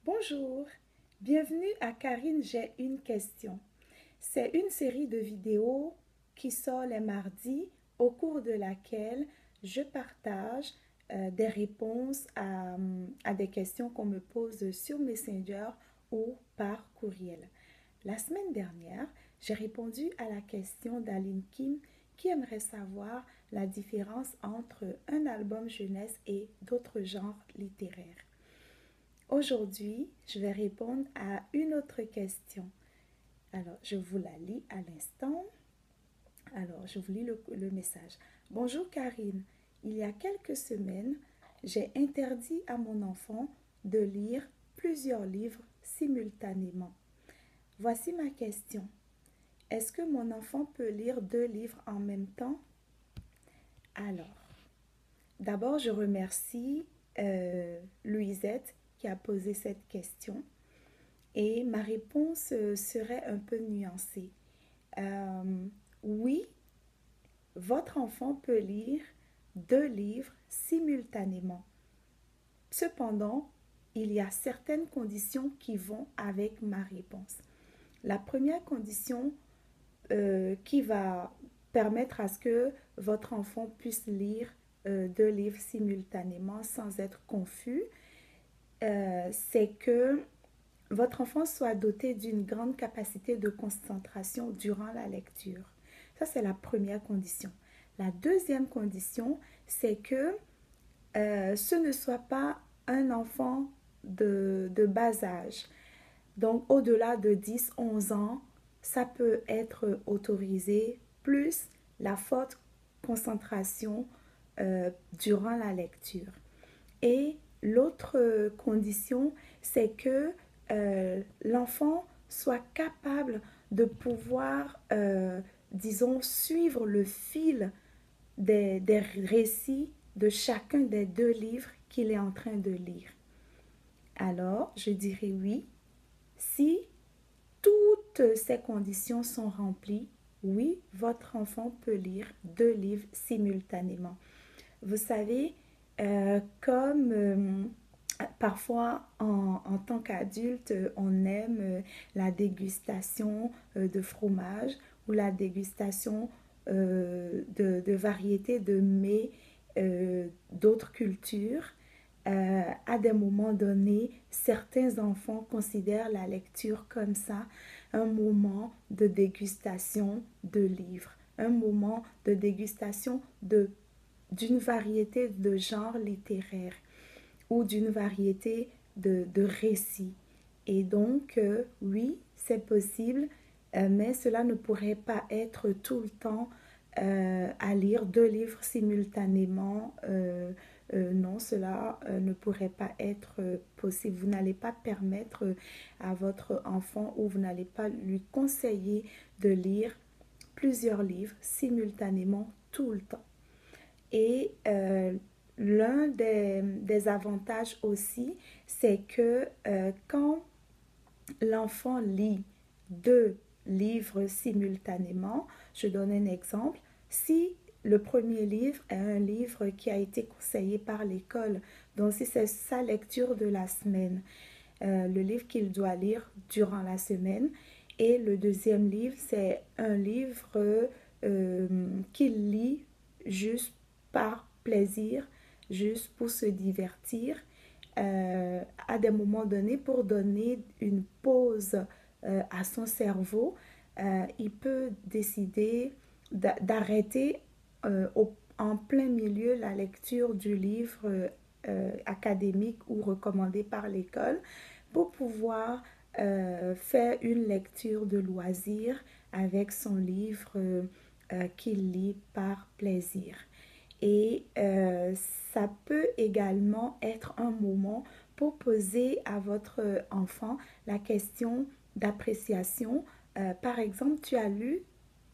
Bonjour, bienvenue à Karine, j'ai une question. C'est une série de vidéos qui sort les mardis au cours de laquelle je partage des réponses à des questions qu'on me pose sur Messenger ou par courriel. La semaine dernière, j'ai répondu à la question d'Aline Kim qui aimerait savoir la différence entre un album jeunesse et d'autres genres littéraires. Aujourd'hui, je vais répondre à une autre question. Alors, je vous la lis à l'instant. Alors, je vous lis le message. Bonjour Karine, il y a quelques semaines, j'ai interdit à mon enfant de lire plusieurs livres simultanément. Voici ma question. Est-ce que mon enfant peut lire 2 livres en même temps? Alors, d'abord, je remercie Louisette qui a posé cette question. Et ma réponse serait un peu nuancée. Oui, votre enfant peut lire 2 livres simultanément. Cependant, il y a certaines conditions qui vont avec ma réponse. La première condition qui va permettre à ce que votre enfant puisse lire 2 livres simultanément sans être confus, c'est que votre enfant soit doté d'une grande capacité de concentration durant la lecture. Ça, c'est la première condition. La deuxième condition, c'est que ce ne soit pas un enfant de bas âge. Donc, au-delà de 10-11 ans, ça peut être autorisé, plus la forte concentration durant la lecture. Et l'autre condition, c'est que l'enfant soit capable de pouvoir, disons, suivre le fil des récits de chacun des 2 livres qu'il est en train de lire. Alors, je dirais oui. Si toutes ces conditions sont remplies, oui, votre enfant peut lire 2 livres simultanément. Vous savez, comme parfois en tant qu'adulte, on aime la dégustation de fromage ou la dégustation de variétés de mets d'autres cultures. À des moments donnés, certains enfants considèrent la lecture comme ça, un moment de dégustation de livres, un moment de dégustation d'une variété de genres littéraires ou d'une variété de récits. Et donc, oui, c'est possible, mais cela ne pourrait pas être tout le temps à lire 2 livres simultanément. Non, cela ne pourrait pas être possible. Vous n'allez pas permettre à votre enfant ou vous n'allez pas lui conseiller de lire plusieurs livres simultanément tout le temps. Et l'un des avantages aussi, c'est que quand l'enfant lit 2 livres simultanément, je donne un exemple, si le premier livre est un livre qui a été conseillé par l'école, donc si c'est sa lecture de la semaine, le livre qu'il doit lire durant la semaine, et le deuxième livre, c'est un livre qu'il lit juste par plaisir, juste pour se divertir, à des moments donnés pour donner une pause à son cerveau. Il peut décider d'arrêter en plein milieu la lecture du livre académique ou recommandé par l'école pour pouvoir faire une lecture de loisir avec son livre qu'il lit par plaisir. Et ça peut également être un moment pour poser à votre enfant la question d'appréciation. Par exemple, tu as lu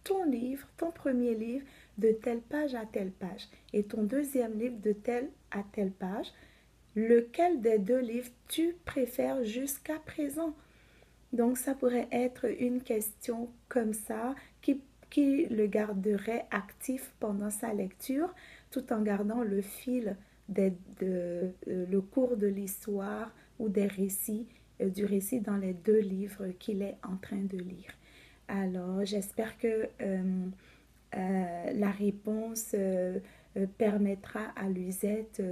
ton livre, ton premier livre, de telle page à telle page, et ton deuxième livre de telle à telle page. Lequel des 2 livres tu préfères jusqu'à présent? Donc, ça pourrait être une question comme ça qui le garderait actif pendant sa lecture tout en gardant le fil le cours de l'histoire ou des récits du récit dans les 2 livres qu'il est en train de lire. Alors, j'espère que la réponse permettra à Luisette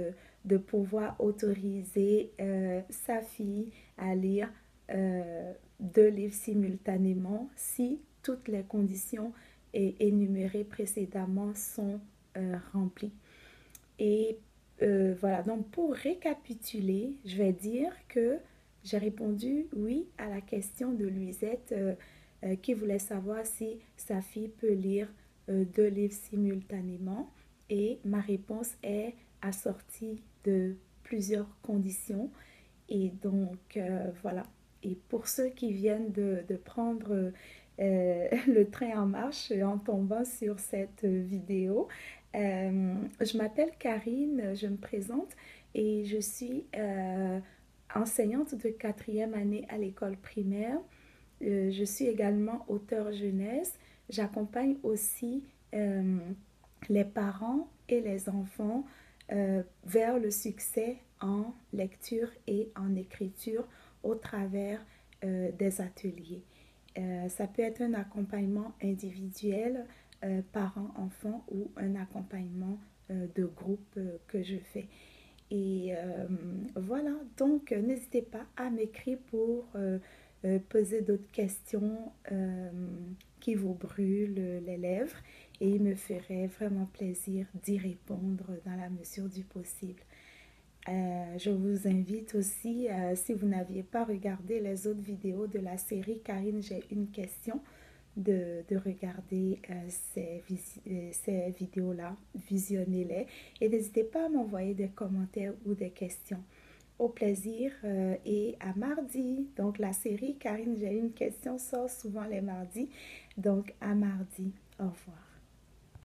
de pouvoir autoriser sa fille à lire 2 livres simultanément si toutes les conditions énumérées précédemment sont remplies. Et voilà, donc pour récapituler, je vais dire que j'ai répondu oui à la question de Luisette qui voulait savoir si sa fille peut lire 2 livres simultanément. Et ma réponse est assortie de plusieurs conditions. Et donc, voilà. Et pour ceux qui viennent de prendre le train en marche en tombant sur cette vidéo, je m'appelle Karine, je me présente et je suis enseignante de 4e année à l'école primaire. Je suis également auteure jeunesse. J'accompagne aussi les parents et les enfants vers le succès en lecture et en écriture au travers des ateliers. Ça peut être un accompagnement individuel, parents-enfants ou un accompagnement de groupe que je fais. Et voilà, donc n'hésitez pas à m'écrire pour poser d'autres questions qui vous brûlent les lèvres et il me ferait vraiment plaisir d'y répondre dans la mesure du possible. Je vous invite aussi, si vous n'aviez pas regardé les autres vidéos de la série Karine, j'ai une question, de regarder ces vidéos-là, visionnez-les et n'hésitez pas à m'envoyer des commentaires ou des questions. Au plaisir et à mardi. Donc la série Karine, j'ai une question sort souvent les mardis. Donc à mardi. Au revoir.